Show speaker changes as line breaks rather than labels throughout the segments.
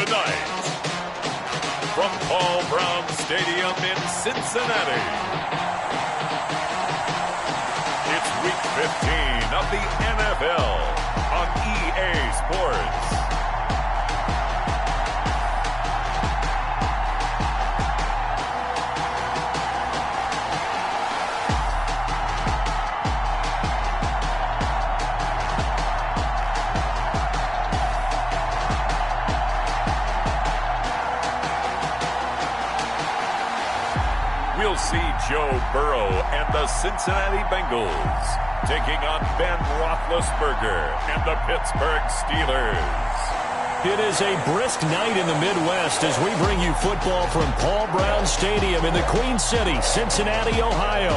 Tonight, from Paul Brown Stadium in Cincinnati, it's Week 15 of the NFL on EA Sports. We'll see Joe Burrow and the Cincinnati Bengals taking on Ben Roethlisberger and the Pittsburgh Steelers.
It is a brisk night in the Midwest as we bring you football from Paul Brown Stadium in the Queen City, Cincinnati, Ohio.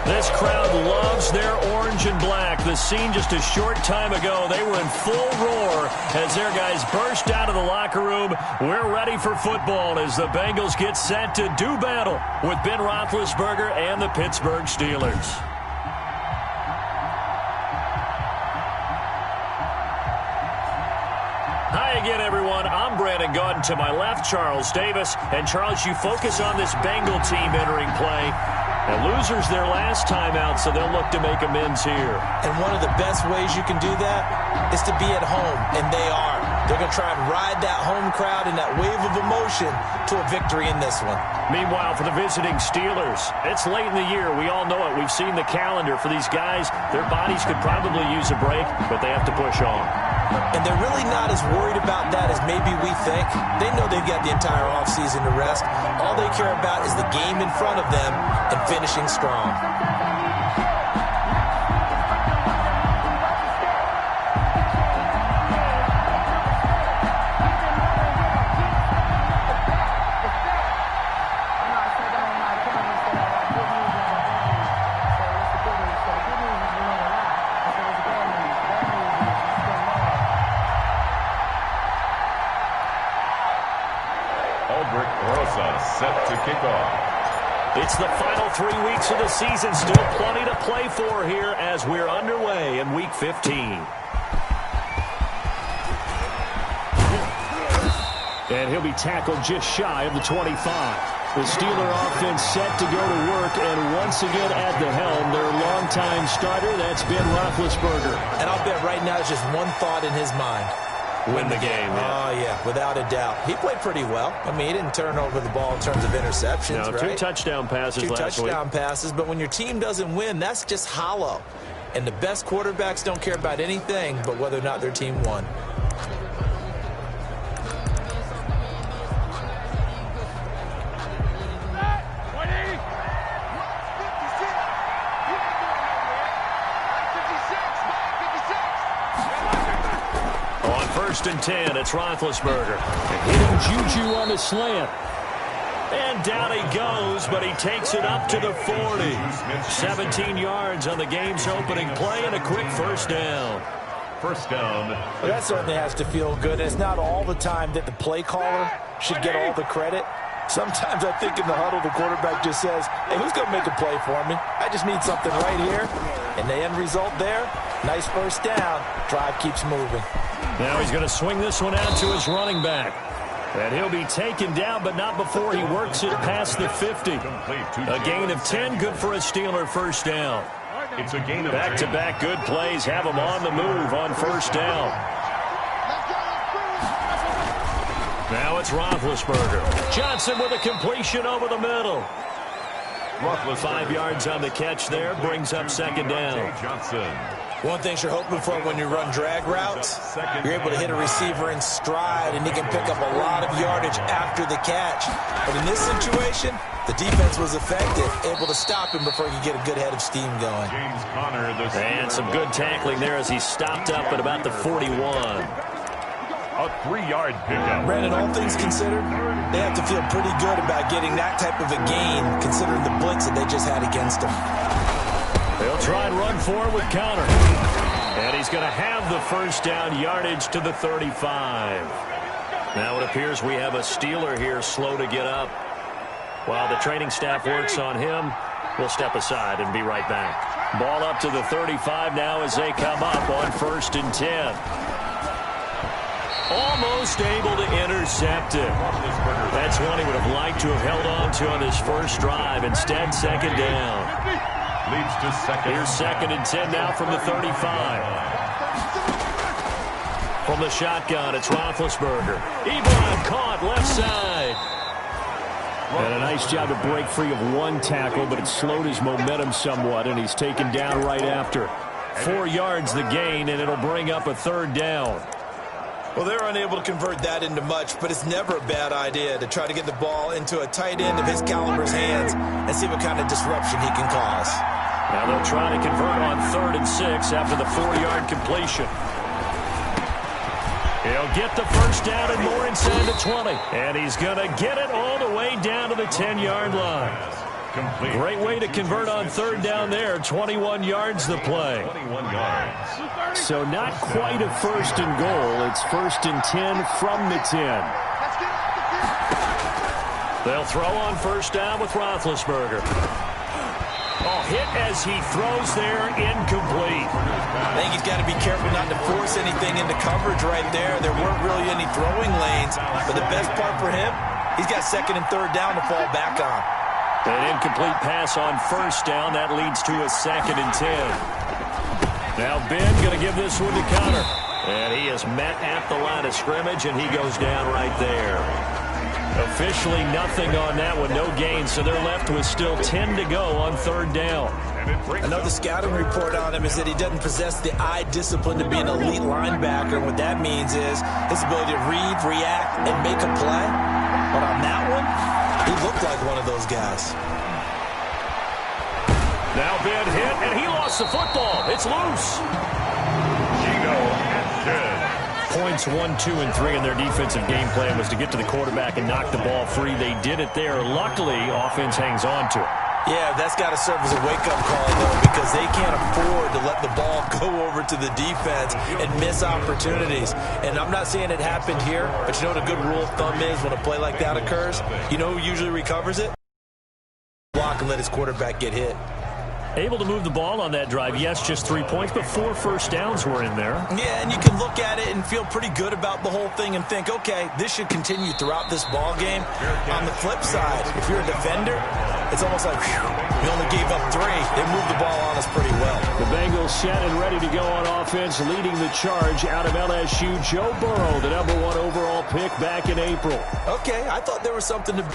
This crowd loves their orange and black. The scene just a short time ago, they were in full roar as their guys burst out of the locker room. We're ready for football as the Bengals get set to do battle with Ben Roethlisberger and the Pittsburgh Steelers. Hi again, everyone. I'm Brandon Gaudin. To my left, Charles Davis. And, Charles, you focus on this Bengal team entering play. And losers their last time out, so they'll look to make amends here.
And one of the best ways you can do that is to be at home, and they are. They're going to try and ride that home crowd and that wave of emotion to a victory in this one.
Meanwhile, for the visiting Steelers, it's late in the year. We all know it. We've seen the calendar for these guys. Their bodies could probably use a break, but they have to push on.
And they're really not as worried about that as maybe we think. They know they've got the entire offseason to rest. All they care about is the game in front of them and finishing strong.
Set to kick off.
It's the final 3 weeks of the season. Still plenty to play for here as we're underway in Week 15. And he'll be tackled just shy of the 25. The Steeler offense set to go to work, and once again at the helm, their longtime starter, that's Ben Roethlisberger.
And I'll bet right now it's just one thought in his mind.
Win the game.
Oh, yeah, without a doubt. He played pretty well. I mean, he didn't turn over the ball in terms of interceptions,
no,
right?
2 touchdown passes last week.
2 touchdown passes, but when your team doesn't win, that's just hollow. And the best quarterbacks don't care about anything but whether or not their team won.
First and 10, it's Roethlisberger. Hitting Juju on the slant. And down he goes, but he takes it up to the 40. 17 yards on the game's opening play and a quick first down.
First down.
Well, that certainly has to feel good. It's not all the time that the play caller should get all the credit. Sometimes I think in the huddle, the quarterback just says, hey, who's going to make a play for me? I just need something right here. And the end result there, nice first down. Drive keeps moving.
Now he's going to swing this one out to his running back. And he'll be taken down, but not before he works it past the 50. A gain of 10, good for a Steeler first down.
It's a gain of
back-to-back good plays have him on the move on first down. Now it's Roethlisberger. Johnson with a completion over the middle. 5 yards on the catch there, brings up second down.
Johnson.
One thing you're hoping for when you run drag routes, you're able to hit a receiver in stride, and he can pick up a lot of yardage after the catch. But in this situation, the defense was effective, able to stop him before he could get a good head of steam going.
James Conner,
and some good tackling there as he stopped up at about the 41.
A 3-yard pickup.
Brandon, all things considered, they have to feel pretty good about getting that type of a gain, considering the blitz that they just had against them.
They'll try and run for it with Conner. And he's going to have the first down, yardage to the 35. Now it appears we have a Steeler here slow to get up. While the training staff works on him, we'll step aside and be right back. Ball up to the 35 now as they come up on 1st and 10. Almost almost able to intercept it. That's one he would have liked to have held on to on his first drive. Instead, second down.
Leads to second.
Here's 2nd and 10 now from the 35. From the shotgun, it's Roethlisberger. Ebron caught left side. And a nice job to break free of one tackle, but it slowed his momentum somewhat, and he's taken down right after. 4 yards the gain, and it'll bring up a 3rd down.
Well, they're unable to convert that into much, but it's never a bad idea to try to get the ball into a tight end of his caliber's hands and see what kind of disruption he can cause.
Now they'll try to convert on 3rd and 6 after the 4-yard completion. He'll get the first down and more inside the 20. And he's going to get it all the way down to the 10-yard line. Great way to convert on 3rd down there. 21 yards the play.
21 yards.
So not quite a 1st and goal. It's 1st and 10 from the 10. They'll throw on 1st down with Roethlisberger. Oh, hit as he throws there, incomplete.
I think he's got to be careful not to force anything into coverage right there. There weren't really any throwing lanes, but the best part for him, he's got 2nd and 3rd down to fall back on.
An incomplete pass on 1st down. That leads to a 2nd and 10. Now Ben going to give this one to Connor. And he is met at the line of scrimmage, and he goes down right there. Officially nothing on that one, no gain, so they're left with still 10 to go on 3rd down.
I know the scouting report on him is that he doesn't possess the eye discipline to be an elite linebacker. What that means is his ability to read, react, and make a play. But on that one, he looked like one of those guys.
Now Ben hit, and he lost the football. It's loose. Points 1, 2, and 3 in their defensive game plan was to get to the quarterback and knock the ball free. They did it there. Luckily, offense hangs on to it.
Yeah, that's got to serve as a wake-up call, though, because they can't afford to let the ball go over to the defense and miss opportunities. And I'm not saying it happened here, but you know what a good rule of thumb is when a play like that occurs? You know who usually recovers it? Block and let his quarterback get hit.
Able to move the ball on that drive. Yes, just 3 points, but 4 first downs were in there.
Yeah, and you can look at it and feel pretty good about the whole thing and think, okay, this should continue throughout this ball game. On the flip side, if you're a defender, it's almost like, whew, we only gave up 3. They moved the ball on us pretty well.
The Bengals set and ready to go on offense, leading the charge out of LSU. Joe Burrow, the #1 overall pick back in April.
Okay, I thought there was something to...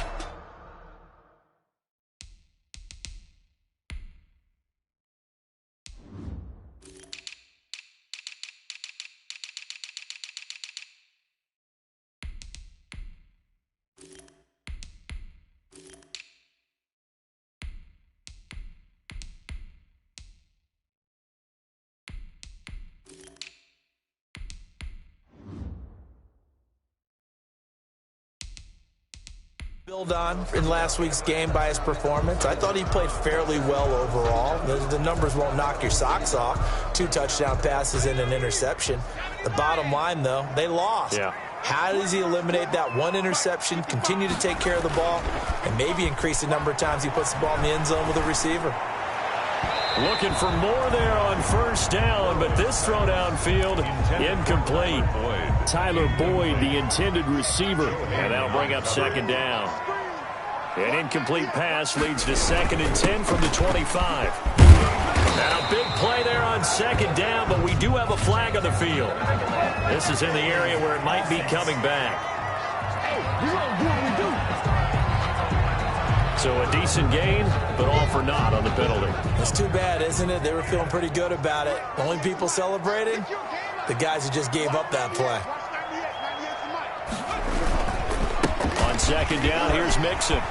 build on in last week's game by his performance. I thought he played fairly well overall. The numbers won't knock your socks off. 2 touchdown passes and an interception. The bottom line, though, they lost.
Yeah.
How does he eliminate that 1 interception, continue to take care of the ball, and maybe increase the number of times he puts the ball in the end zone with a receiver?
Looking for more there on 1st down, but this throw downfield, incomplete. Tyler Boyd, the intended receiver, and that'll bring up 2nd down. An incomplete pass leads to 2nd and 10 from the 25. Now, big play there on 2nd down, but we do have a flag on the field. This is in the area where it might be coming back. So a decent gain, but all for naught on the penalty.
It's too bad, isn't it? They were feeling pretty good about it. The only people celebrating, the guys who just gave up that play.
On 2nd down, here's Mixon.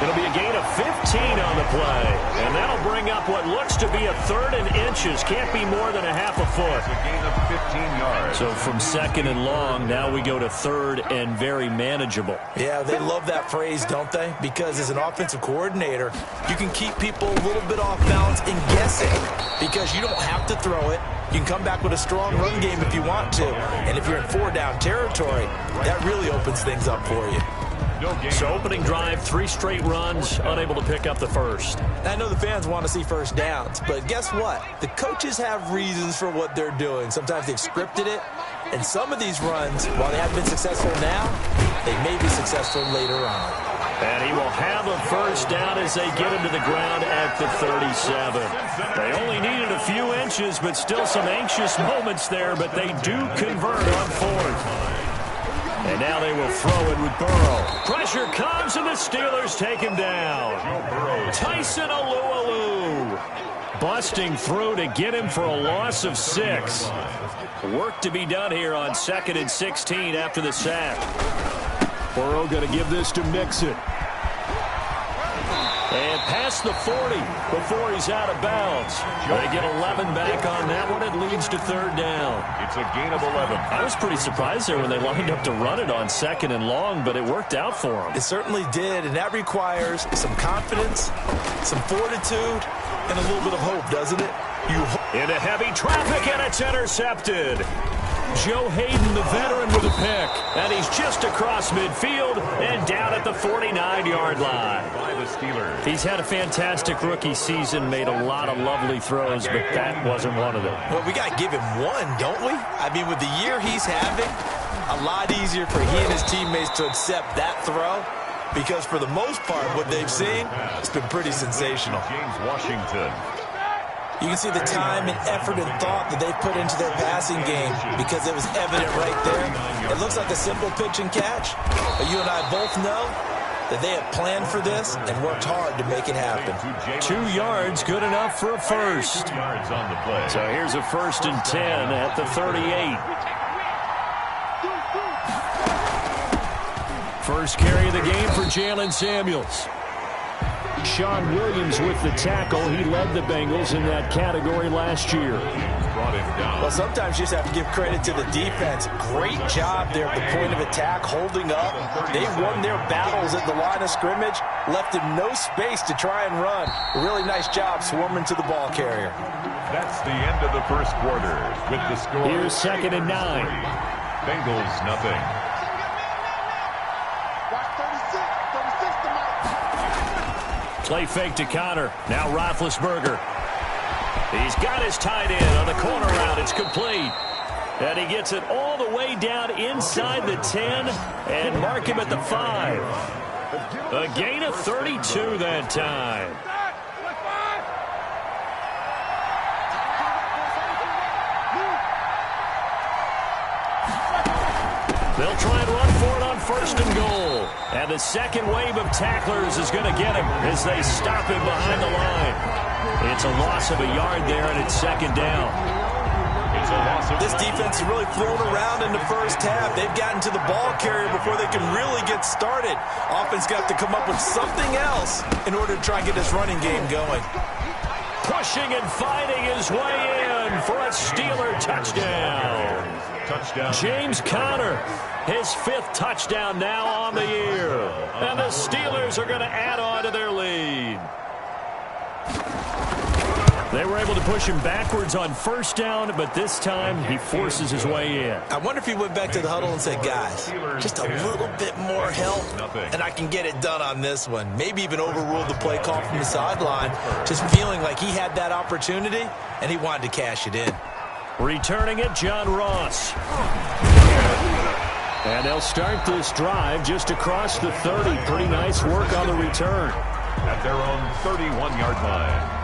It'll be a gain of 15 on the play, and that'll bring up what looks to be a 3rd and inches. Can't be more than a half a foot.
It's a gain of 15 yards.
So from 2nd and long, now we go to 3rd and very manageable.
Yeah, they love that phrase, don't they? Because as an offensive coordinator, you can keep people a little bit off balance and guessing because you don't have to throw it. You can come back with a strong run game if you want to. And if you're in 4-down territory, that really opens things up for you.
So opening drive, 3 straight runs, unable to pick up the first.
I know the fans want to see first downs, but guess what? The coaches have reasons for what they're doing. Sometimes they've scripted it, and some of these runs, while they haven't been successful now, they may be successful later on.
And he will have a first down as they get him to the ground at the 37. They only needed a few inches, but still some anxious moments there, but they do convert on 4th. And now they will throw it with Burrow. Pressure comes, and the Steelers take him down. Tyson Alualu busting through to get him for a loss of 6. Work to be done here on 2nd and 16 after the sack. Burrow going to give this to Mixon. And past the 40 before he's out of bounds. They get 11 back on that one. It leads to 3rd down.
It's a gain of 11.
I was pretty surprised there when they lined up to run it on 2nd and long, but it worked out for them.
It certainly did, and that requires some confidence, some fortitude, and a little bit of hope, doesn't it?
Into heavy traffic, and it's intercepted. Joe Hayden, the veteran, with a pick. And he's just across midfield and down at the 49-yard line.
By the Steelers.
He's had a fantastic rookie season, made a lot of lovely throws, but that wasn't one of them.
Well, we got to give him one, don't we? I mean, with the year he's having, a lot easier for he and his teammates to accept that throw, because for the most part, what they've seen, it's been pretty sensational.
James Washington.
You can see the time and effort and thought that they've put into their passing game because it was evident right there. It looks like a simple pitch and catch, but you and I both know that they have planned for this and worked hard to make it happen.
2 yards, good enough for a first.
2 yards on the play.
So here's a 1st and 10 at the 38. First carry of the game for Jalen Samuels. Sean Williams with the tackle. He led the Bengals in that category last year.
Brought him down.
Well, sometimes you just have to give credit to the defense. Great job there at the point of attack, holding up. They won their battles at the line of scrimmage, left him no space to try and run. A really nice job swarming to the ball carrier.
That's the end of the first quarter with the score.
Here's 2nd and 9.
Bengals nothing.
Play fake to Connor. Now Roethlisberger. He's got his tight end on the corner route. It's complete. And he gets it all the way down inside the 10 and mark him at the 5. A gain of 32 that time. They'll try and run for it on 1st and goal. And the second wave of tacklers is going to get him as they stop him behind the line. It's a loss of a yard there, and it's 2nd down.
It's a loss of
this defense is really thrown around in the first half. They've gotten to the ball carrier before they can really get started. Offense got to come up with something else in order to try and get this running game going.
Pushing and fighting his way in for a Steeler touchdown. James Conner, his 5th touchdown now on the year. And the Steelers are going to add on to their lead. They were able to push him backwards on 1st down, but this time he forces his way in.
I wonder if he went back to the huddle and said, guys, just a little bit more help, and I can get it done on this one. Maybe even overruled the play call from the sideline, just feeling like he had that opportunity, and he wanted to cash it in.
Returning it, John Ross. And they'll start this drive just across the 30. Pretty nice work on the return.
At their own 31-yard line.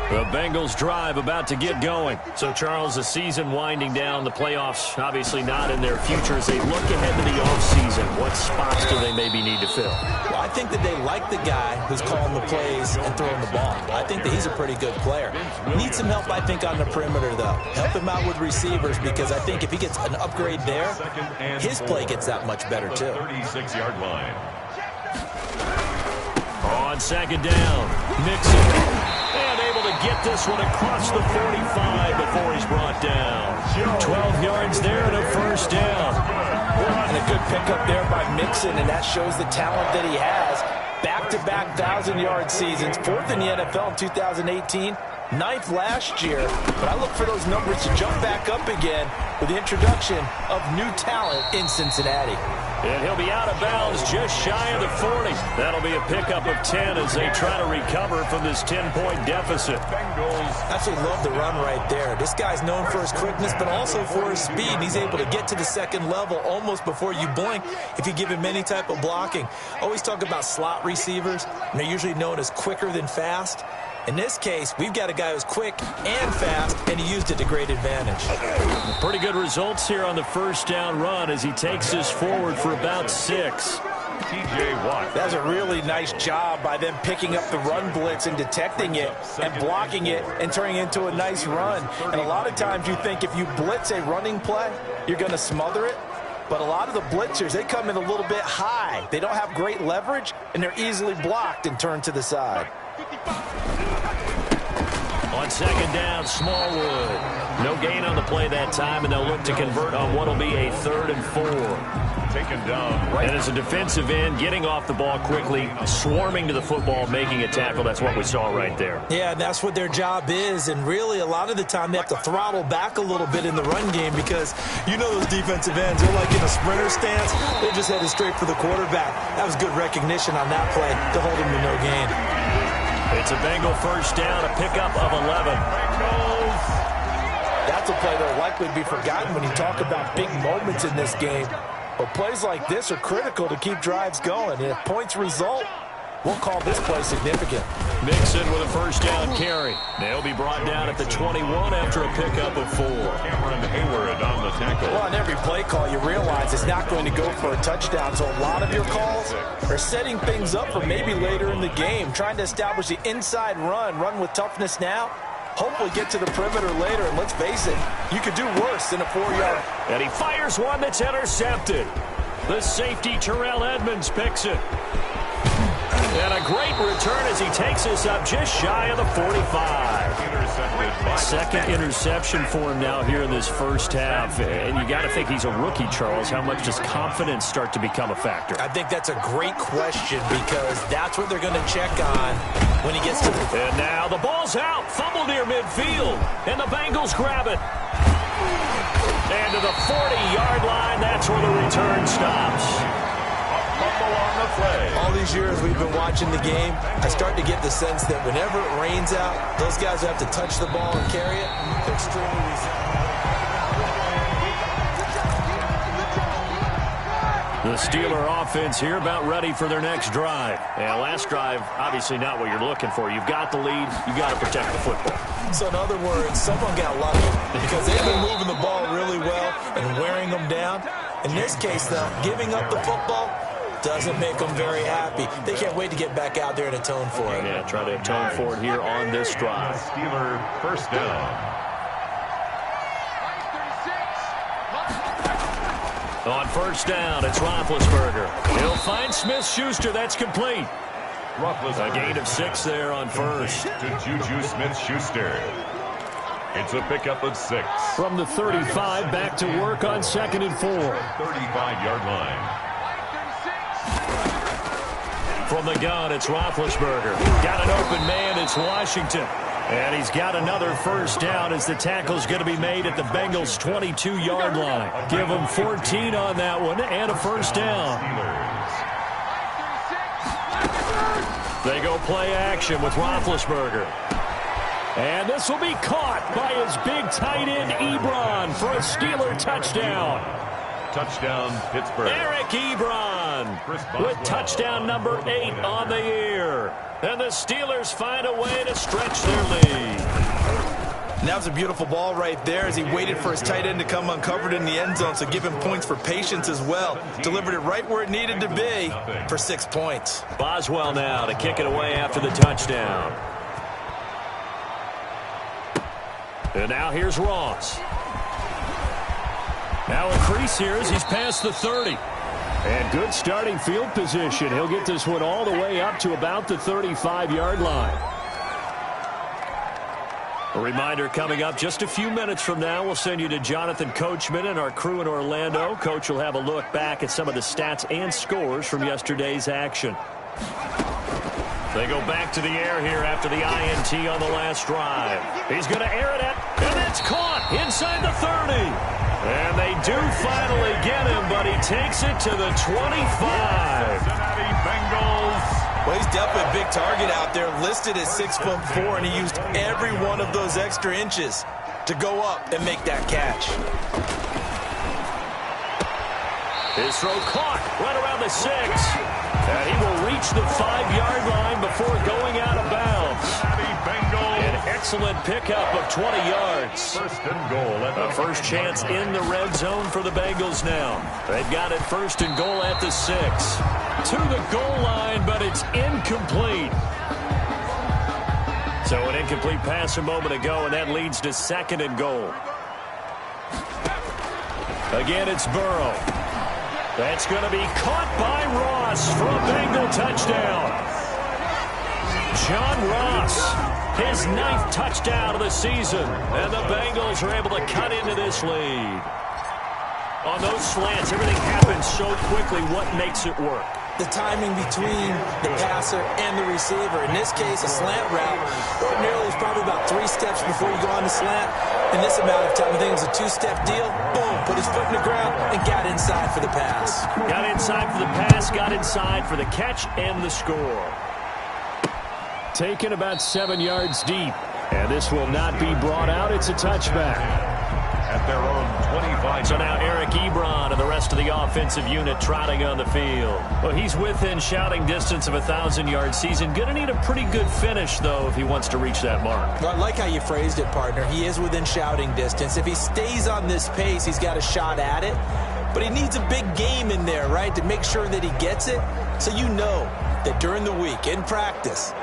The Bengals drive about to get going. So, Charles, the season winding down, the playoffs obviously not in their future. As they look ahead to the offseason, what spots do they maybe need to fill?
Well, I think that they like the guy who's calling the plays and throwing the ball. I think that he's a pretty good player. Needs some help, I think, on the perimeter, though. Help him out with receivers, because I think if he gets an upgrade there, his play gets that much better, too.
36-yard line.
On 2nd down, Mixon. And able to get this one across the 45 before he's brought down. 12 yards there and a 1st down.
And a good pickup there by Mixon, and that shows the talent that he has. Back-to-back 1,000-yard seasons, 4th in the NFL in 2018. 9th last year, but I look for those numbers to jump back up again with the introduction of new talent in Cincinnati.
And he'll be out of bounds just shy of the 40. That'll be a pickup of 10 as they try to recover from this 10-point deficit.
I absolutely love the run right there. This guy's known for his quickness, but also for his speed. He's able to get to the second level almost before you blink if you give him any type of blocking. Always talk about slot receivers, and they're usually known as quicker than fast. In this case, we've got a guy who's quick and fast, and he used it to great advantage.
Pretty good results here on the first down run as he takes us forward for about 6.
T.J. Watt.
That's a really nice job by them picking up the run blitz and detecting it and blocking it and turning it into a nice run. And a lot of times you think if you blitz a running play, you're going to smother it. But a lot of the blitzers, they come in a little bit high. They don't have great leverage, and they're easily blocked and turned to the side.
On second down, Smallwood. No gain on the play that time, and they'll look to convert on what will be a 3rd and 4.
Taken down right.
And as a defensive end, getting off the ball quickly, swarming to the football, making a tackle. That's what we saw right there.
Yeah, that's what their job is. And really, a lot of the time, they have to throttle back a little bit in the run game because you know those defensive ends, they're like in a sprinter stance. They're just headed straight for the quarterback. That was good recognition on that play to hold him to no gain.
It's a Bengal first down, a pickup of 11.
That's a play that will likely be forgotten when you talk about big moments in this game. But plays like this are critical to keep drives going. And if points result, we'll call this play significant.
Mixon with a first down carry. They'll be brought down at the 21 after a pickup of 4.
Cameron Hayward on the tackle.
Well, on every play call, you realize it's not going to go for a touchdown. So a lot of your calls are setting things up for maybe later in the game, trying to establish the inside run with toughness now. Hopefully get to the perimeter later, and let's face it, you could do worse than a 4-yard.
And he fires one that's intercepted. The safety, Terrell Edmonds, picks it. And a great return as he takes us up just shy of the 45. Second interception for him now here in this first half. And you got to think he's a rookie, Charles. How much does confidence start to become a factor?
I think that's a great question because that's what they're going to check on when he gets to the...
And now the ball's out. Fumble near midfield. And the Bengals grab it. And to the 40-yard line, that's where the return stops.
On the play.
All these years we've been watching the game, I start to get the sense that whenever it rains out, those guys who have to touch the ball and carry it, they're extremely resilient.
The Steeler offense here about ready for their next drive. And last drive, obviously not what you're looking for. You've got the lead. You've got to protect the football.
So in other words, someone got lucky because they've been moving the ball really well and wearing them down. In this case, though, giving up the football doesn't make them very happy. They can't wait to get back out there and atone for it.
Yeah, try to atone for it here on this drive.
Steeler first down.
On first down, it's Roethlisberger. He'll find Smith-Schuster. That's complete. A gain of 6 there on first.
To Juju Smith-Schuster. It's a pickup of 6.
From the 35, back to work on 2nd and 4.
35-yard line.
From the gun, it's Roethlisberger. Got an open man, it's Washington. And he's got another first down as the tackle's going to be made at the Bengals' 22-yard line. Give them 14 on that one and a first down. They go play action with Roethlisberger. And this will be caught by his big tight end, Ebron, for a Steeler touchdown.
Touchdown, Pittsburgh.
Eric Ebron with touchdown number 8 on the year. And the Steelers find a way to stretch their lead.
And that was a beautiful ball right there as he waited for his tight end to come uncovered in the end zone, so give him points for patience as well. Delivered it right where it needed to be for 6 points.
Boswell now to kick it away after the touchdown. And now here's Ross. Now a crease here as he's past the 30. And good starting field position. He'll get this one all the way up to about the 35-yard line. A reminder coming up just a few minutes from now. We'll send you to Jonathan Coachman and our crew in Orlando. Coach will have a look back at some of the stats and scores from yesterday's action. They go back to the air here after the INT on the last drive. He's going to air it out, and it's caught inside the 30. And they do finally get him, but he takes it to the 25.
Cincinnati Bengals.
Well, he's definitely a big target out there, listed at 6'4", and he used every one of those extra inches to go up and make that catch.
His throw caught right around the 6. And he will reach the 5-yard line before going out of bounds. An excellent pickup of 20 yards.
First and goal.
A first chance in the red zone for the Bengals now. They've got it first and goal at the 6. To the goal line, but it's incomplete. So an incomplete pass a moment ago, and that leads to second and goal. Again, it's Burrow. That's going to be caught by Ross for a Bengal touchdown. John Ross, his 9th touchdown of the season. And the Bengals are able to cut into this lead. On those slants, everything happens so quickly. What makes it work?
The timing between the passer and the receiver. In this case, a slant route. Ordinarily, it's probably about 3 steps before you go on the slant. In this amount of time, I think it was a 2-step deal. Boom, put his foot in the ground and got inside for the pass.
Got inside for the pass, got inside for the catch and the score. Taken about 7 yards deep. And this will not be brought out. It's a touchback.
At their own 25.
So now Eric Ebron and the rest of the offensive unit trotting on the field. Well, he's within shouting distance of a 1,000-yard season. Going to need a pretty good finish, though, if he wants to reach that mark.
Well, I like how you phrased it, partner. He is within shouting distance. If he stays on this pace, he's got a shot at it. But he needs a big game in there, right, to make sure that he gets it. So you know that during the week, in practice,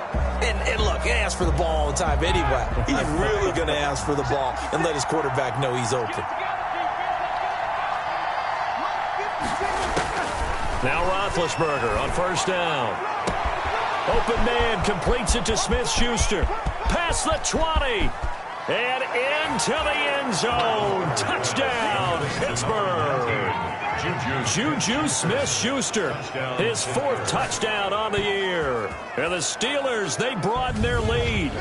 and look, he asks for the ball all the time anyway. He's really going to ask for the ball and let his quarterback know he's open.
Now Roethlisberger on first down. Open man completes it to Smith-Schuster. Past the 20. And into the end zone. Touchdown, Pittsburgh. Juju Smith-Schuster, his 4th touchdown on the year. And the Steelers, they broaden their lead.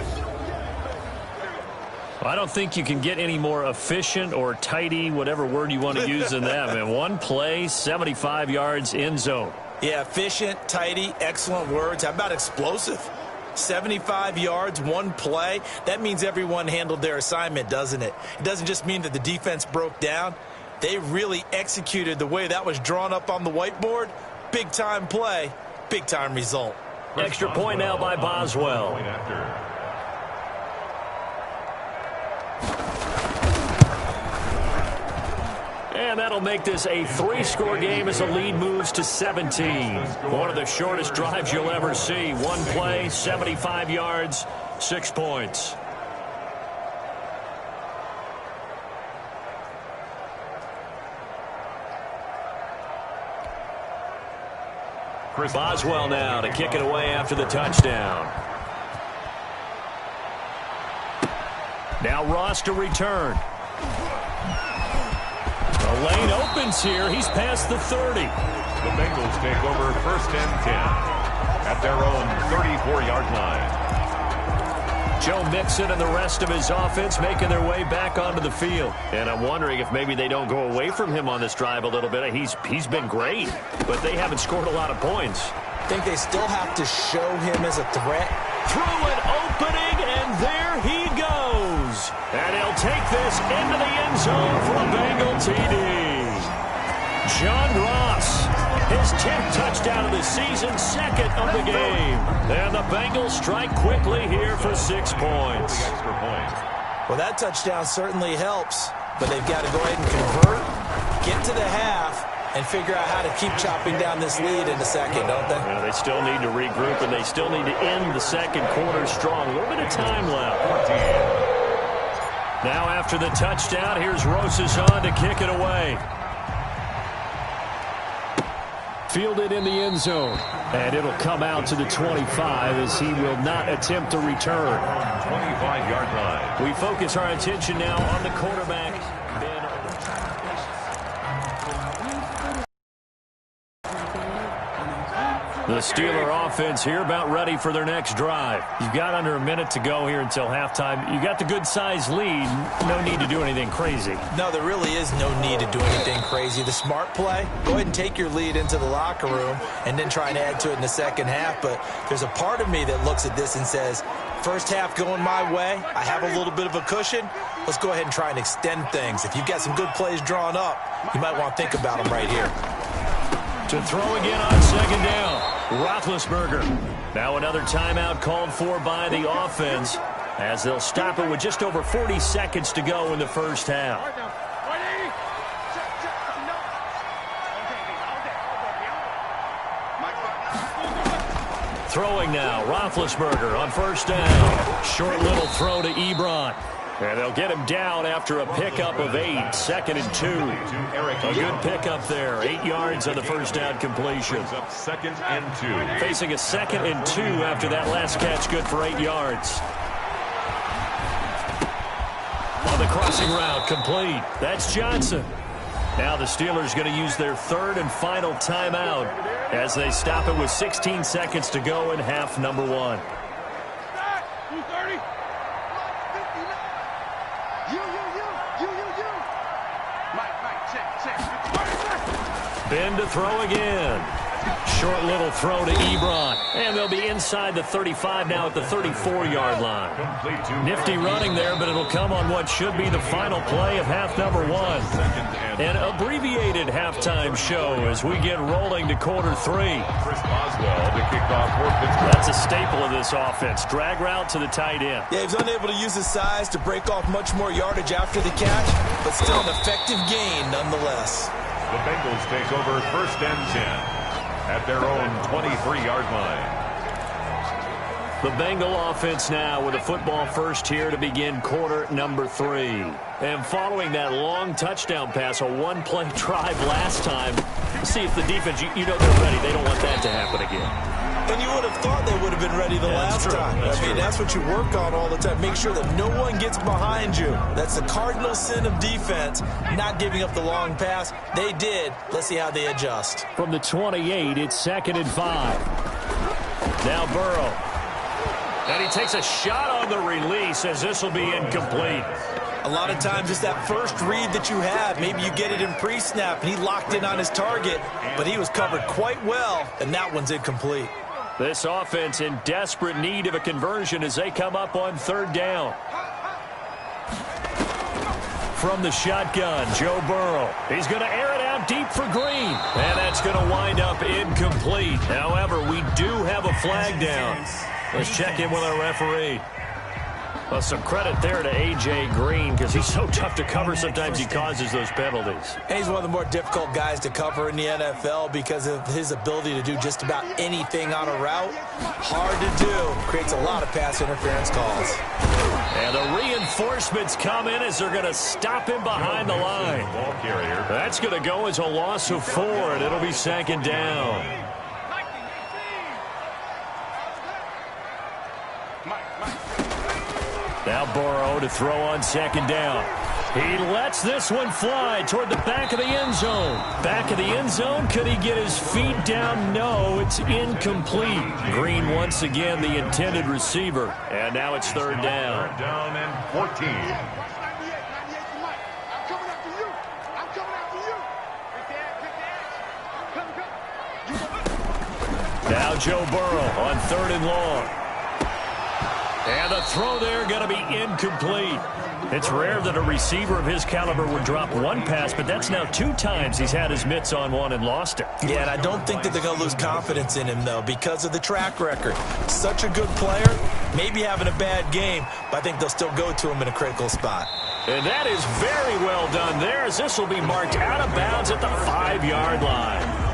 I don't think you can get any more efficient or tidy, whatever word you want to use in that. And one play, 75 yards, end zone.
Yeah, efficient, tidy, excellent words. How about explosive? 75 yards, one play. That means everyone handled their assignment, doesn't it? It doesn't just mean that the defense broke down. They really executed the way that was drawn up on the whiteboard. Big-time play, big-time result.
Extra point now by Boswell. And that'll make this a 3-score game as the lead moves to 17. One of the shortest drives you'll ever see. One play, 75 yards, 6 points. Boswell now to kick it away after the touchdown. Now Ross to return. The lane opens here. He's past the 30.
The Bengals take over first and 10 at their own 34-yard line.
Joe Mixon and the rest of his offense making their way back onto the field. And I'm wondering if maybe they don't go away from him on this drive a little bit. He's been great, but they haven't scored a lot of points.
I think they still have to show him as a threat.
Through an opening, and there he goes. And he'll take this into the end zone for a Bengal TD. John Ross, his 10th touchdown of the season, 2nd of the game. And the Bengals strike quickly here for 6 points.
Well, that touchdown certainly helps, but they've got to go ahead and convert, get to the half, and figure out how to keep chopping down this lead in the second, don't they?
Yeah, they still need to regroup, and they still need to end the second quarter strong. A little bit of time left. Now after the touchdown, here's Rosas on to kick it away. Fielded in the end zone. And it'll come out to the 25 as he will not attempt to return.
25-yard line.
We focus our attention now on the quarterback. The Steeler offense here about ready for their next drive. You've got under a minute to go here until halftime. You got the good-sized lead. No need to do anything crazy.
No, there really is no need to do anything crazy. The smart play, go ahead and take your lead into the locker room and then try and add to it in the second half. But there's a part of me that looks at this and says, first half going my way, I have a little bit of a cushion. Let's go ahead and try and extend things. If you've got some good plays drawn up, you might want to think about them right here.
To throw again on second down, Roethlisberger. Now another timeout called for by the offense as they'll stop it with just over 40 seconds to go in the first half. Throwing now, Roethlisberger on first down. Short little throw to Ebron. And they'll get him down after a pickup of 8, 2nd and 2. A good pickup there, 8 yards on the first down completion.
Second and 2.
Facing a 2nd and 2 after that last catch, good for 8 yards. On the crossing route, complete. That's Johnson. Now the Steelers going to use their third and final timeout as they stop it with 16 seconds to go in half number 1. Ben to throw again. Short little throw to Ebron. And they'll be inside the 35 now at the 34-yard line. Nifty running there, but it'll come on what should be the final play of half number 1. An abbreviated halftime show as we get rolling to quarter 3.
Chris Boswell to kick off for Pittsburgh.
That's a staple of this offense. Drag route to the tight end.
Yeah, he was unable to use his size to break off much more yardage after the catch, but still an effective gain nonetheless.
The Bengals take over first and 10 at their own 23-yard line.
The Bengal offense now with a football first here to begin quarter number 3. And following that long touchdown pass, a one-play drive last time, see if the defense, you know they're ready. They don't want that to happen again.
And you would have thought they would have been ready the last time. I mean, that's what you work on all the time. Make sure that no one gets behind you. That's the cardinal sin of defense, not giving up the long pass. They did. Let's see how they adjust.
From the 28, it's 2nd and 5. Now Burrow. And he takes a shot on the release as this will be incomplete.
A lot of times it's that first read that you have. Maybe you get it in pre-snap, and he locked in on his target, but he was covered quite well, and that one's incomplete.
This offense in desperate need of a conversion as they come up on third down. From the shotgun, Joe Burrow. He's going to air it out deep for Green. And that's going to wind up incomplete. However, we do have a flag down. Let's check in with our referee. Well, some credit there to A.J. Green because he's so tough to cover. Sometimes he causes those penalties.
And he's one of the more difficult guys to cover in the NFL because of his ability to do just about anything on a route. Hard to do. Creates a lot of pass interference calls.
And the reinforcements come in as they're going to stop him behind the line. That's going to go as a loss of 4, and it'll be 2nd down. Now Burrow to throw on 2nd down. He lets this one fly toward the back of the end zone. Back of the end zone. Could he get his feet down? No, it's incomplete. Green once again the intended receiver. And now it's 3rd down.
3rd down and 14.
Now Joe Burrow on 3rd and long. And the throw there going to be incomplete. It's rare that a receiver of his caliber would drop one pass, but that's now 2 times he's had his mitts on one and lost it.
Yeah, and I don't think that they're going to lose confidence in him, though, because of the track record. Such a good player, maybe having a bad game, but I think they'll still go to him in a critical spot.
And that is very well done there, as this will be marked out of bounds at the 5-yard line.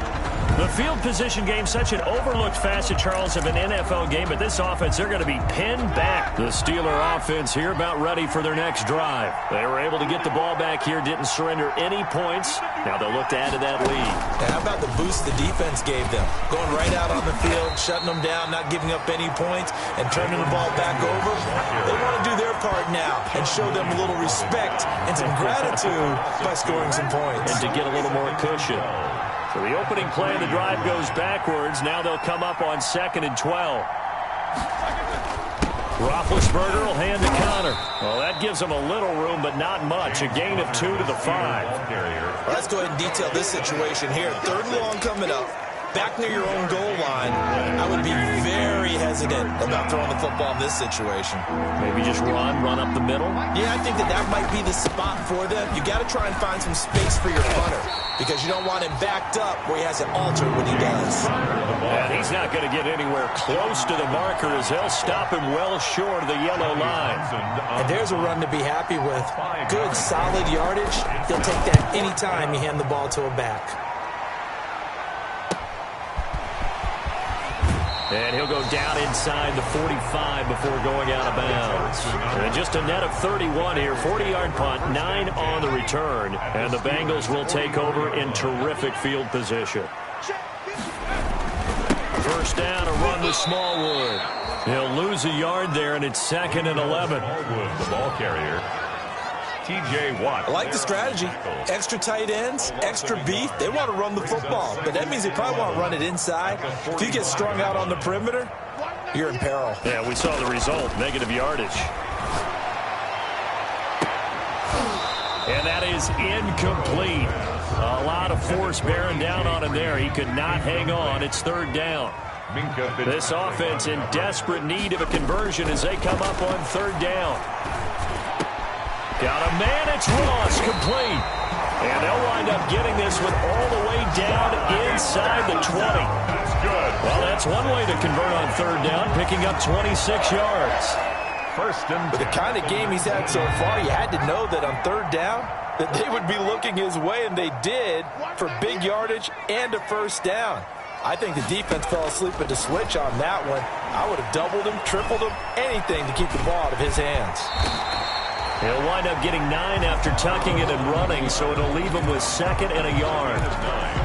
The field position game, such an overlooked facet, Charles, of an NFL game, but this offense, they're going to be pinned back. The Steeler offense here about ready for their next drive. They were able to get the ball back here, didn't surrender any points. Now they'll look to add to that lead.
And how about the boost the defense gave them? Going right out on the field, shutting them down, not giving up any points, and turning the ball back over. They want to do their part now and show them a little respect and some gratitude by scoring some points.
And to get a little more cushion. So the opening play of the drive goes backwards. Now they'll come up on 2nd and 12. Roethlisberger will hand to Connor. Well, that gives him a little room, but not much. A gain of 2 to the 5.
Well, let's go ahead and detail this situation here. 3rd and long coming up. Back near your own goal line, I would be very hesitant about throwing the football in this situation.
Maybe just run up the middle?
Yeah, I think that might be the spot for them. You got to try and find some space for your punter because you don't want him backed up where he has it altered when he does.
And he's not going to get anywhere close to the marker as they'll stop him well short of the yellow line.
And there's a run to be happy with. Good, solid yardage. He'll take that anytime you hand the ball to a back.
And he'll go down inside the 45 before going out of bounds. And just a net of 31 here. 40-yard punt, 9 on the return. And the Bengals will take over in terrific field position. First down, a run with Smallwood. He'll lose a yard there, and it's 2nd and 11.
Smallwood, the ball carrier. T.J. Watt.
I like the strategy. Extra tight ends, extra beef. They want to run the football, but that means they probably want to run it inside. If you get strung out on the perimeter, you're in peril.
Yeah, we saw the result, negative yardage. And that is incomplete. A lot of force bearing down on him there. He could not hang on. It's 3rd down. This offense in desperate need of a conversion as they come up on 3rd down. Got a man, it's Ross, complete. And they'll wind up getting this one all the way down inside the 20.
That's good.
Well, that's one way to convert on 3rd down, picking up 26 yards.
First and
With the kind of game he's had so far, you had to know that on 3rd down, that they would be looking his way, and they did, for big yardage and a 1st down. I think the defense fell asleep at the switch on that one. I would have doubled him, tripled him, anything to keep the ball out of his hands.
He'll wind up getting 9 after tucking it and running, so it'll leave him with 2nd and a yard.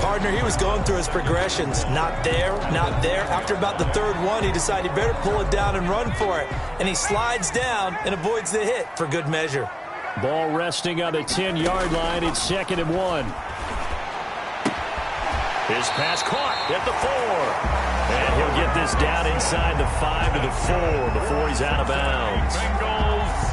Partner, he was going through his progressions. Not there, not there. After about the 3rd one, he decided he better pull it down and run for it. And he slides down and avoids the hit for good measure.
Ball resting on the 10-yard line. It's 2nd and 1. His pass caught at the 4. And he'll get this down inside the 5 to the 4 before he's out of bounds.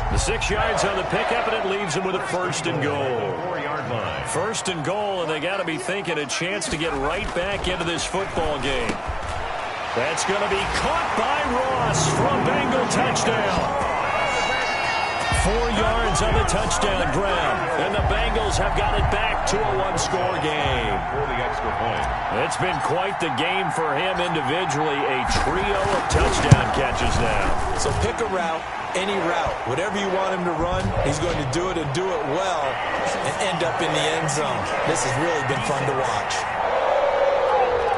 The 6 yards on the pickup, and it leaves him with a 1st and goal.
4-yard line.
1st and goal, and they got to be thinking a chance to get right back into this football game. That's going to be caught by Ross for a Bengal touchdown. 4 yards on the touchdown grab, and the Bengals have got it back to a 1-score game.
For the extra point.
It's been quite the game for him individually. A trio of touchdown catches now.
So pick a route, any route. Whatever you want him to run, he's going to do it and do it well and end up in the end zone. This has really been fun to watch.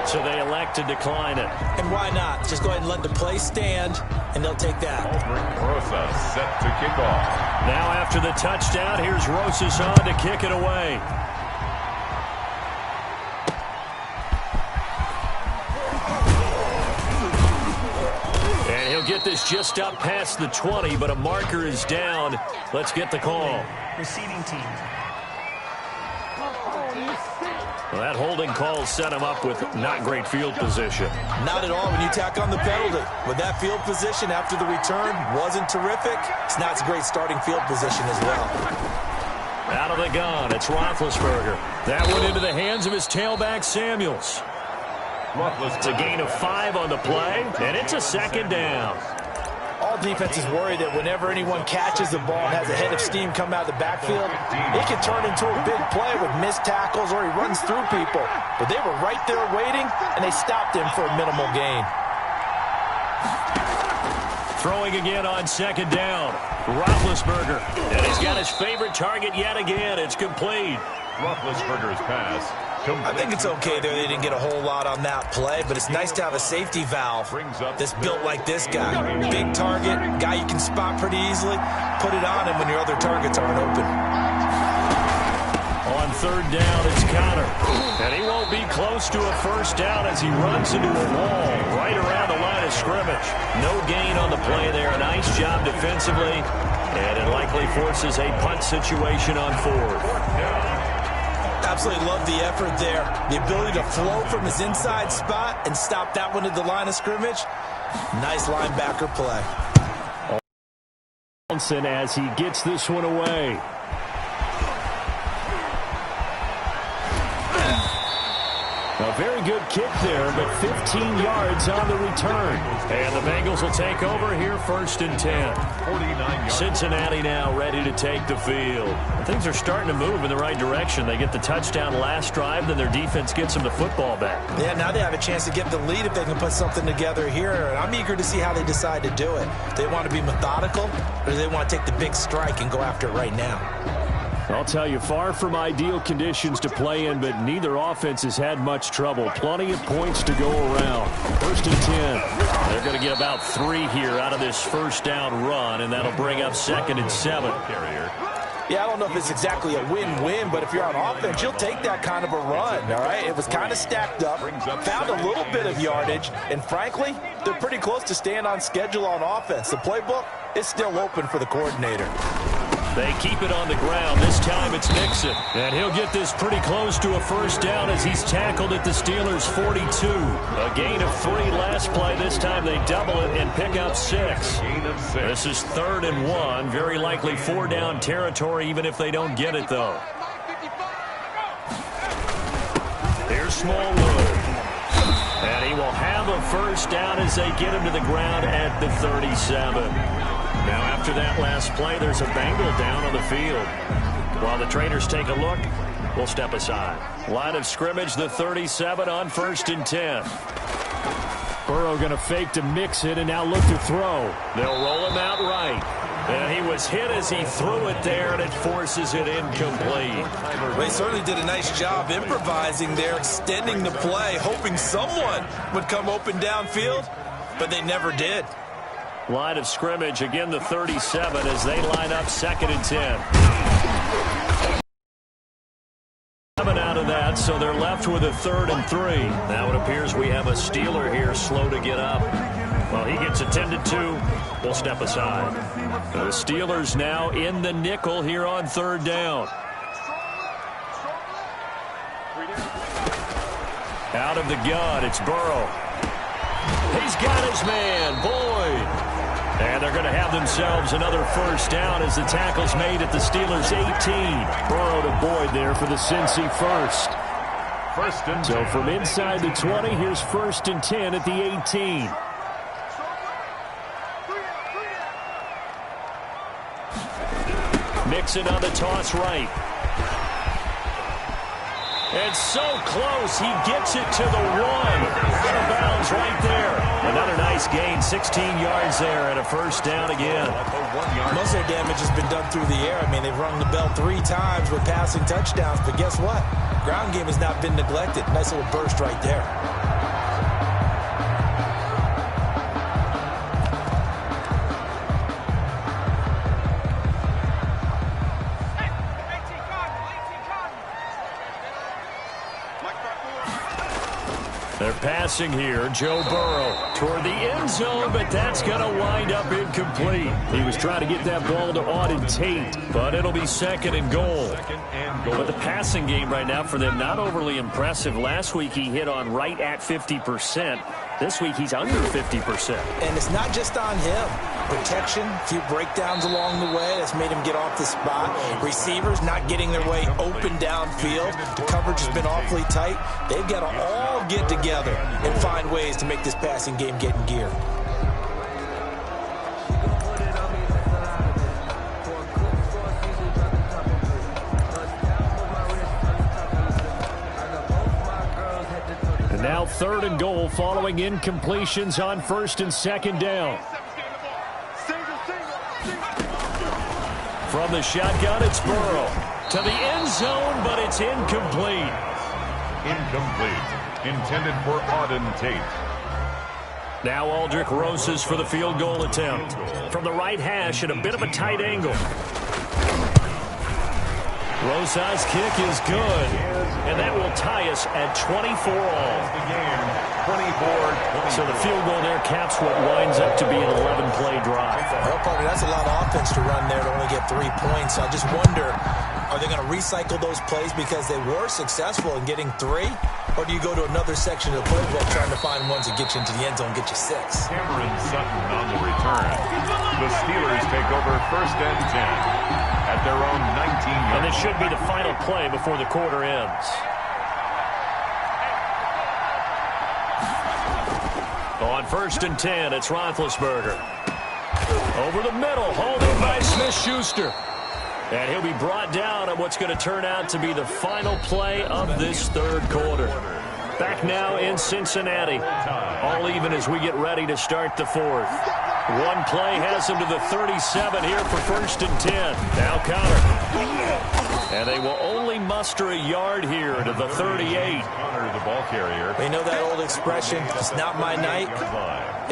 So they elect to decline it.
And why not? Just go ahead and let the play stand, and they'll take that.
Rosa set to kick off.
Now after the touchdown, here's Rosas on to kick it away. And he'll get this just up past the 20, but a marker is down. Let's get the call.
Receiving team.
Well, that holding call set him up with not great field position.
Not at all when you tack on the penalty. With that field position after the return wasn't terrific, it's not a great starting field position as well.
Out of the gun, it's Roethlisberger. That went into the hands of his tailback, Samuels. It's a gain of 5 on the play, and it's a 2nd down.
All defenses worry that whenever anyone catches the ball and has a head of steam come out of the backfield, it can turn into a big play with missed tackles or he runs through people. But they were right there waiting, and they stopped him for a minimal gain.
Throwing again on 2nd down. Roethlisberger. And he's got his favorite target yet again. It's complete.
Roethlisberger's pass.
I think it's okay there they didn't get a whole lot on that play, but it's nice to have a safety valve that's built like this guy. Big target, guy you can spot pretty easily. Put it on him when your other targets aren't open.
On 3rd down, it's Connor. And he won't be close to a 1st down as he runs into a wall right around the line of scrimmage. No gain on the play there. Nice job defensively. And it likely forces a punt situation on 4th.
Absolutely love the effort there. The ability to flow from his inside spot and stop that one at the line of scrimmage. Nice linebacker play.
As he gets this one away. A very good kick there, but 15 yards on the return. And the Bengals will take over here, 1st and 10. Cincinnati now ready to take the field. Things are starting to move in the right direction. They get the touchdown last drive, then their defense gets them the football back.
Yeah, now they have a chance to get the lead if they can put something together here. And I'm eager to see how they decide to do it. Do they want to be methodical, or do they want to take the big strike and go after it right now?
I'll tell you, far from ideal conditions to play in, but neither offense has had much trouble. Plenty of points to go around. 1st and 10. They're going to get about 3 here out of this first down run, and that'll bring up 2nd and 7.
Yeah, I don't know if it's exactly a win-win, but if you're on offense, you'll take that kind of a run, all right? It was kind of stacked up, found a little bit of yardage, and frankly, they're pretty close to staying on schedule on offense. The playbook is still open for the coordinator.
They keep it on the ground. This time it's Mixon. And he'll get this pretty close to a first down as he's tackled at the Steelers' 42. A gain of 3 last play. This time they double it and pick up 6. This is 3rd and 1. Very likely 4-down territory even if they don't get it, though. Here's Smallwood. And he will have a first down as they get him to the ground at the 37. Now, after that last play, there's a Bengal down on the field. While the trainers take a look, we'll step aside. Line of scrimmage, the 37 on 1st and 10. Burrow going to fake to mix it and now look to throw. They'll roll him out right. And he was hit as he threw it there, and it forces it incomplete.
They certainly did a nice job improvising there, extending the play, hoping someone would come open downfield, but they never did.
Line of scrimmage, again the 37 as they line up 2nd and 10. Coming out of that, so they're left with a 3rd and 3. Now it appears we have a Steeler here slow to get up. Well, he gets attended to. We'll step aside. The Steelers now in the nickel here on 3rd down. Out of the gun, it's Burrow. He's got his man, Boyd. And they're going to have themselves another first down as the tackle's made at the Steelers' 18. Burrow to Boyd there for the Cincy first. So from inside the 20, here's 1st and 10 at the 18. Mixon on the toss right. And so close, he gets it to the 1. Out of bounds right there. Another nice gain, 16 yards there, and a first down again.
Most of their damage has been done through the air. I mean, they've rung the bell 3 times with passing touchdowns, but guess what? Ground game has not been neglected. Nice little burst right there.
They're passing here. Joe Burrow toward the end zone, but that's going to wind up incomplete. He was trying to get that ball to Auden Tate, but it'll be 2nd and goal. But the passing game right now for them, not overly impressive. Last week he hit on right at 50%. This week he's under 50%.
And it's not just on him. Protection, a few breakdowns along the way. That's made him get off the spot. Receivers not getting their way open downfield. The coverage has been awfully tight. They've got to all get together and find ways to make this passing game get in gear.
And now 3rd and goal following incompletions on 1st and 2nd down. From the shotgun, it's Burrow. To the end zone, but it's incomplete.
Incomplete. Intended for Auden Tate.
Now Aldrick Rosas for the field goal attempt. From the right hash at a bit of a tight angle. Rosa's kick is good, and that will tie us at 24 all. So the field goal there caps what winds up to be an 11-play drive.
Well, partner, that's a lot of offense to run there to only get 3 points. So I just wonder, are they going to recycle those plays because they were successful in getting 3? Or do you go to another section of the playbook trying to find ones that get you into the end zone and get you 6?
Cameron Sutton on the return. The Steelers take over 1st and 10 at their own 19-yard.
And this should be the final play before the quarter ends. On 1st and 10, it's Roethlisberger. Over the middle, holding by Smith-Schuster. And he'll be brought down on what's going to turn out to be the final play of this 3rd quarter. Back now in Cincinnati. All even as we get ready to start the 4th. One play has him to the 37 here for 1st and 10. Now counter. And they will only muster a yard here to the 38.
Connor, the ball carrier.
You know that old expression, it's not my night?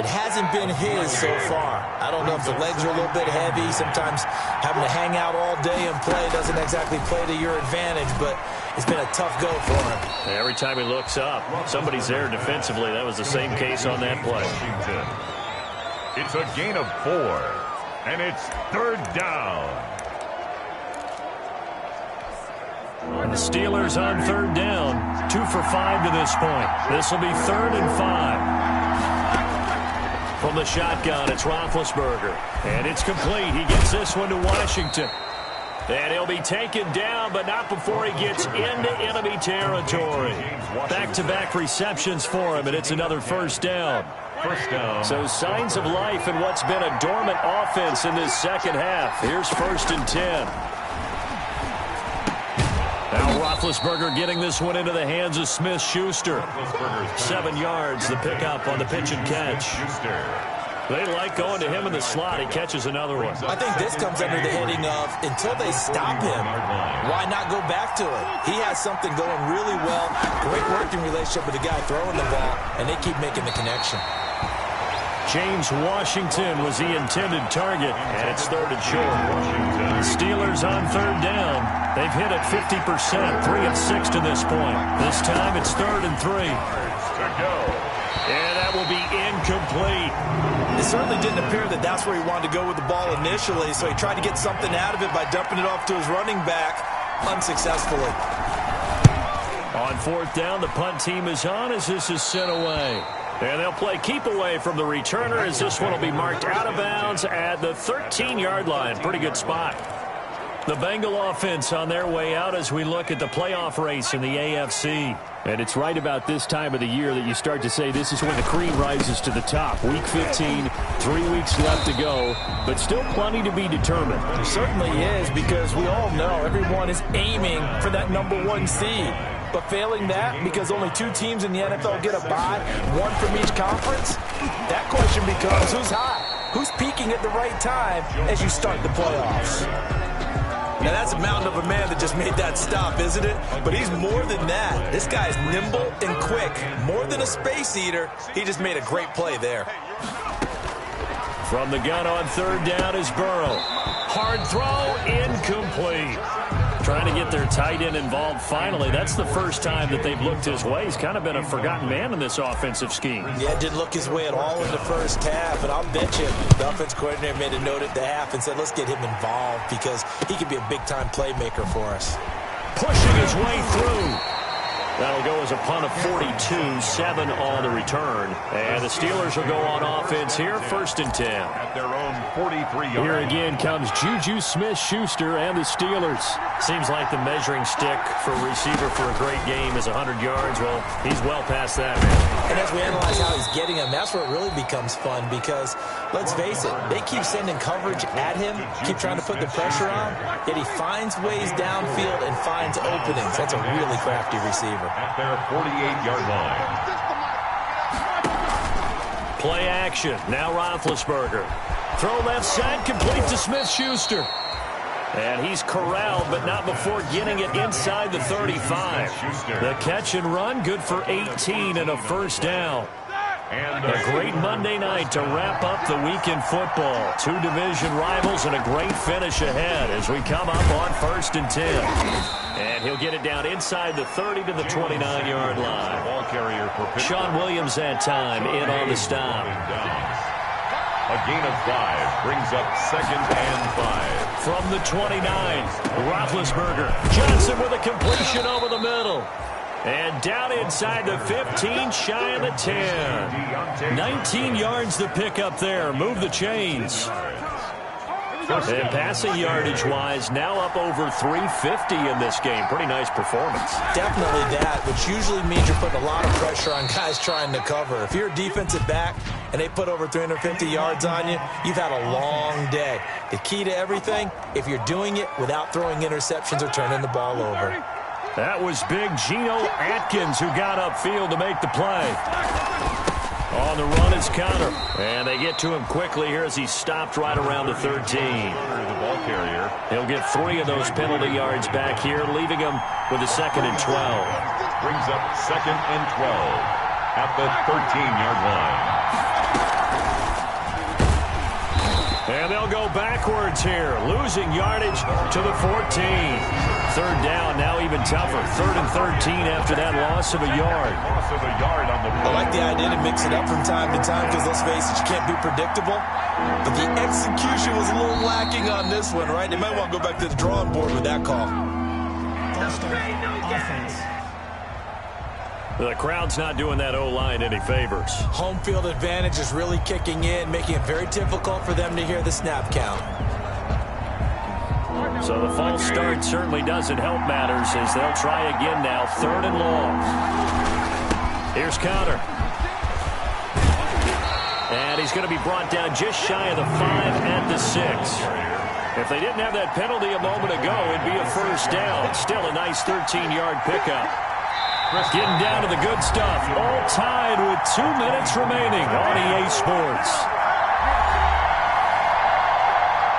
It hasn't been his so far. I don't know if the legs are a little bit heavy. Sometimes having to hang out all day and play doesn't exactly play to your advantage, but it's been a tough go for him.
Every time he looks up, somebody's there defensively. That was the same case on that play.
It's a gain of 4, and it's 3rd down.
The Steelers on 3rd down, 2 for 5 to this point. This will be 3rd and 5. From the shotgun, it's Roethlisberger, and it's complete. He gets this one to Washington. And he'll be taken down, but not before he gets into enemy territory. Back-to-back receptions for him, and it's another 1st down. So signs of life in what's been a dormant offense in this 2nd half. Here's 1st and 10. Now Roethlisberger getting this one into the hands of Smith-Schuster. 7 yards, the pickup on the pitch and catch. They like going to him in the slot. He catches another one.
I think this comes under the heading of, until they stop him, why not go back to it? He has something going really well. Great working relationship with the guy throwing the ball, and they keep making the connection.
James Washington was the intended target, and it's 3rd and short. Steelers on 3rd down. They've hit it 50%, 3 of 6 to this point. This time it's 3rd and 3. And that will be incomplete.
It certainly didn't appear that that's where he wanted to go with the ball initially, so he tried to get something out of it by dumping it off to his running back unsuccessfully.
On 4th down, the punt team is on as this is sent away. And they'll play keep away from the returner as this one will be marked out of bounds at the 13-yard line. Pretty good spot. The Bengal offense on their way out as we look at the playoff race in the AFC. And it's right about this time of the year that you start to say this is when the cream rises to the top. Week 15, 3 weeks left to go, but still plenty to be determined.
It certainly is, because we all know everyone is aiming for that #1 seed. But failing that, because only 2 teams in the NFL get a bye, 1 from each conference, that question becomes who's hot? Who's peaking at the right time as you start the playoffs? Now, that's a mountain of a man that just made that stop, isn't it? But he's more than that. This guy's nimble and quick. More than a space eater, he just made a great play there.
From the gun on 3rd down is Burrow. Hard throw, incomplete. Trying to get their tight end involved finally. That's the first time that they've looked his way. He's kind of been a forgotten man in this offensive scheme.
Yeah, it didn't look his way at all in the first half, and I'll bet you the offense coordinator made a note at the half and said, let's get him involved because he could be a big-time playmaker for us.
Pushing his way through. That'll go as a punt of 42, 7 on the return. And the Steelers will go on offense here, 1st and 10.
At their own 43-yard.
Here again comes Juju Smith-Schuster and the Steelers. Seems like the measuring stick for a receiver for a great game is 100 yards. Well, he's well past that, man.
And as we analyze how he's getting them, that's where it really becomes fun because, let's face it, they keep sending coverage at him, keep trying to put the pressure on, yet he finds ways downfield and finds openings. That's a really crafty receiver.
At their 48-yard line.
Play action. Now Roethlisberger. Throw left side, complete to Smith-Schuster. And he's corralled, but not before getting it inside the 35. The catch and run, good for 18 and a 1st down. A great Monday night to wrap up the week in football. Two division rivals and a great finish ahead as we come up on 1st and 10. And he'll get it down inside the 30 to the 29-yard line.
Ball carrier for
Sean Williams that time in on the stop.
A gain of 5 brings up 2nd and 5.
From the 29, Roethlisberger. Johnson with a completion over the middle. And down inside the 15, shy of the 10. 19 yards to pick up there. Move the chains. And passing yardage-wise, now up over 350 in this game. Pretty nice performance.
Definitely that, which usually means you're putting a lot of pressure on guys trying to cover. If you're a defensive back and they put over 350 yards on you, you've had a long day. The key to everything, if you're doing it without throwing interceptions or turning the ball over.
That was big Geno Atkins who got upfield to make the play. On the run is Counter. And they get to him quickly here as he stopped right around the 13.
The ball carrier.
He'll get 3 of those penalty yards back here, leaving him with a 2nd and 12.
Brings up 2nd and 12 at the 13-yard line.
And they'll go backwards here, losing yardage to the 14. 3rd down, now even tougher. 3rd and 13 after that loss of a yard.
Loss of a yard on the play.
I like the idea to mix it up from time to time because, let's face it, you can't be predictable. But the execution was a little lacking on this one, right? They might want to go back to the drawing board with that call.
The crowd's not doing that O-line any favors.
Home field advantage is really kicking in, making it very difficult for them to hear the snap count.
So the false start certainly doesn't help matters as they'll try again now. 3rd and long. Here's Counter. And he's going to be brought down just shy of the 5 at the 6. If they didn't have that penalty a moment ago, it'd be a 1st down. Still a nice 13-yard pickup. Getting down to the good stuff. All tied with 2 minutes remaining on EA Sports.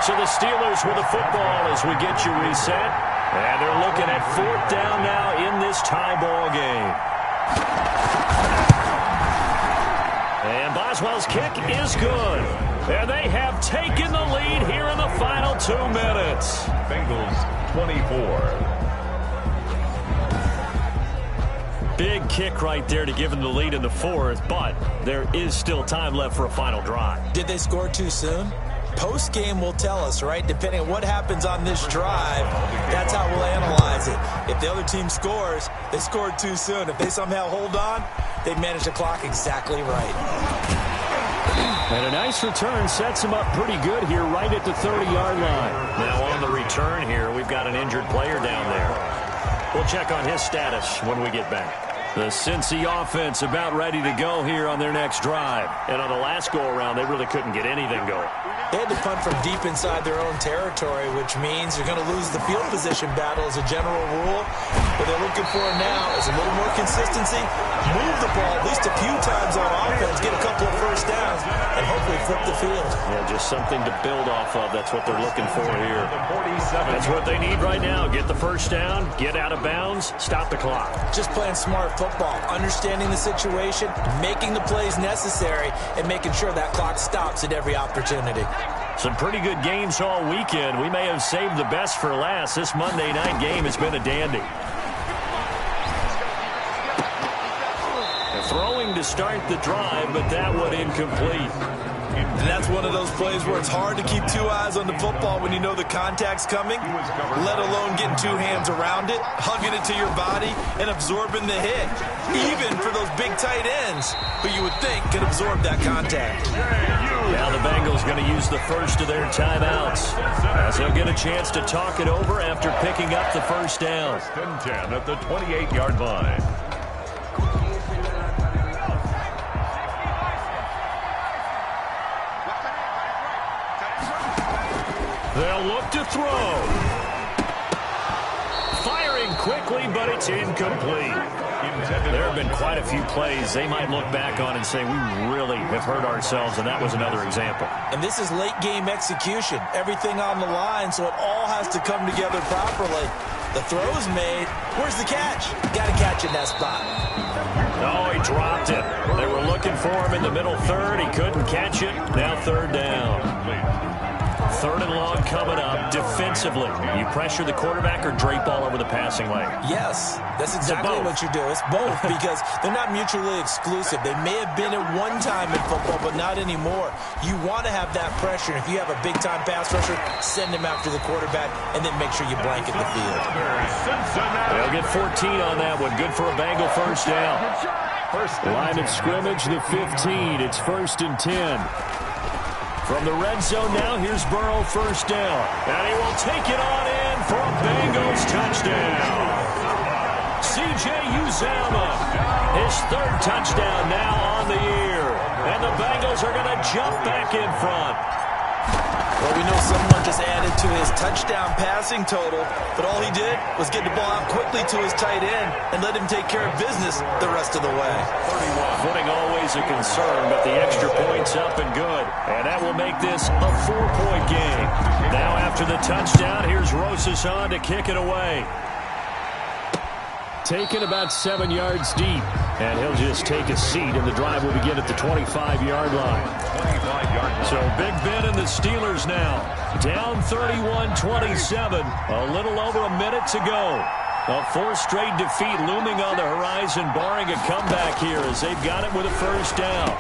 So the Steelers with the football as we get you reset. And they're looking at 4th down now in this tie ball game. And Boswell's kick is good. And they have taken the lead here in the final 2 minutes.
Bengals 24.
Big kick right there to give them the lead in the 4th, but there is still time left for a final drive.
Did they score too soon? Post-game will tell us, right? Depending on what happens on this drive, that's how we'll analyze it. If the other team scores, they scored too soon. If they somehow hold on, they manage the clock exactly right.
And a nice return sets them up pretty good here right at the 30-yard line. Now on the return here, we've got an injured player down there. We'll check on his status when we get back. The Cincy offense about ready to go here on their next drive. And on the last go-around, they really couldn't get anything going.
They had to punt from deep inside their own territory, which means you're going to lose the field position battle as a general rule. What they're looking for now is a little more consistency, move the ball at least a few times on offense, get a couple of 1st downs, and hopefully flip the field.
Yeah, just something to build off of. That's what they're looking for here. That's what they need right now. Get the 1st down, get out of bounds, stop the clock.
Just playing smart football, understanding the situation, making the plays necessary, and making sure that clock stops at every opportunity.
Some pretty good games all weekend. We may have saved the best for last. This Monday night game has been a dandy. Throwing to start the drive, but that one incomplete.
And that's one of those plays where it's hard to keep 2 eyes on the football when you know the contact's coming, let alone getting 2 hands around it, hugging it to your body, and absorbing the hit. Even for those big tight ends who you would think could absorb that contact.
Now the Bengals going to use the first of their timeouts as they'll get a chance to talk it over after picking up the 1st down.
10 at the 28-yard line.
They'll look to throw. Firing quickly, but it's incomplete. There have been quite a few plays they might look back on and say, we really have hurt ourselves, and that was another example.
And this is late-game execution. Everything on the line, so it all has to come together properly. The throw's made. Where's the catch? Got to catch watching that spot.
Oh, he dropped it. They were looking for him in the middle third. He couldn't catch it. Now third down. Third and long coming up. Defensively, you pressure the quarterback or drape all over the passing lane?
Yes, that's exactly what you do. It's both because they're not mutually exclusive. They may have been at one time in football, but not anymore. You want to have that pressure. If you have a big-time pass rusher, send him after the quarterback, and then make sure you blanket the field.
They'll get 14 on that one. Good for a Bengal first down. Line of scrimmage, the 15. It's 1st and 10. From the red zone now, here's Burrow first down. And he will take it on in for a Bengals touchdown. C.J. Uzomah, his third touchdown now on the year. And the Bengals are going to jump back in front.
Well, we know someone just added to his touchdown passing total, but all he did was get the ball out quickly to his tight end and let him take care of business the rest of the way.
31. Footing always a concern, but the extra point's up and good. And that will make this a 4-point game. Now after the touchdown, here's Rosas on to kick it away. Taken about 7 yards deep. And he'll just take a seat, and the drive will begin at the 25-yard line. So Big Ben and the Steelers now. Down 31-27. A little over a minute to go. A fourth straight defeat looming on the horizon, barring a comeback here as they've got it with a first down.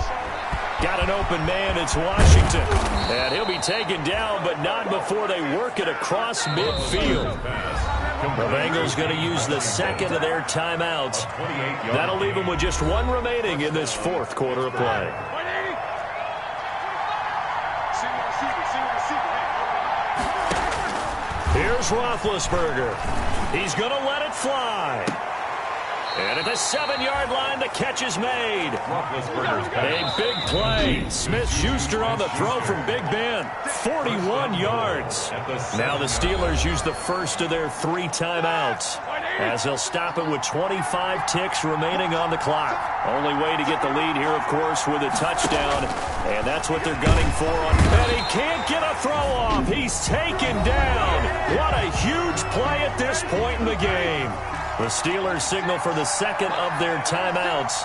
Got an open man, it's Washington. And he'll be taken down, but not before they work it across midfield. The Bengals going to use the second of their timeouts. That'll leave them with just one remaining in this fourth quarter of play. Here's Roethlisberger. He's going to let it fly. And at the 7-yard line, the catch is made. A big play. Smith-Schuster on the throw from Big Ben. 41 yards. Now the Steelers use the first of their 3 timeouts, as they'll stop it with 25 ticks remaining on the clock. Only way to get the lead here, of course, with a touchdown. And that's what they're gunning for. And he can't get a throw off. He's taken down. What a huge play at this point in the game. The Steelers signal for the second of their timeouts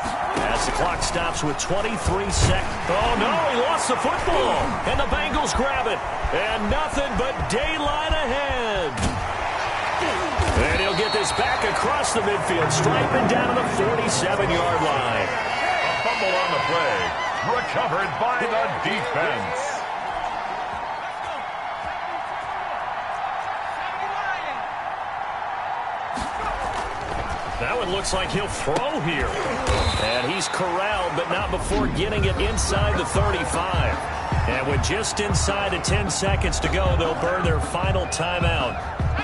as the clock stops with 23 seconds. Oh, no, he lost the football. And the Bengals grab it. And nothing but daylight ahead. And he'll get this back across the midfield, striping down to the 47-yard line.
A fumble on the play, recovered by the defense.
That one looks like he'll throw here. And he's corralled, but not before getting it inside the 35. And with just inside of 10 seconds to go, they'll burn their final timeout.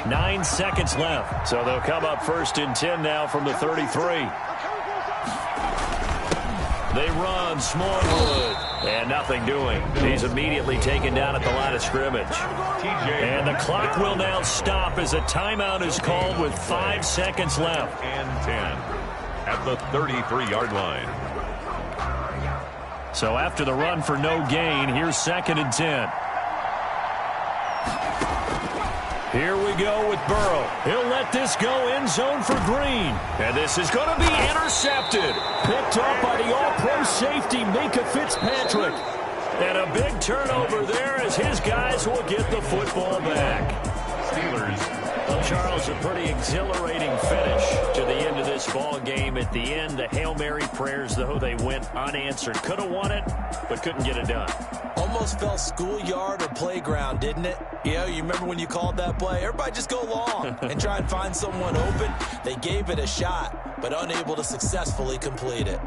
9 seconds left. So they'll come up 1st and 10 now from the 33. They run Smallwood. And nothing doing. He's immediately taken down at the line of scrimmage. And the clock will now stop as a timeout is called with 5 seconds left.
And 10 at the 33-yard line.
So after the run for no gain, here's 2nd and 10. Here we go with Burrow. He'll let this go end zone for Green. And this is going to be intercepted. Picked up by the all-pro safety, Minka Fitzpatrick. And a big turnover there as his guys will get the football back.
Steelers.
Well, Charles, a pretty exhilarating finish to the end of this ball game. At the end, the Hail Mary prayers, though, they went unanswered. Could have won it, but couldn't get it done.
Almost felt schoolyard or playground, didn't it? Yeah, you remember when you called that play? Everybody just go long and try and find someone open. They gave it a shot, but unable to successfully complete it.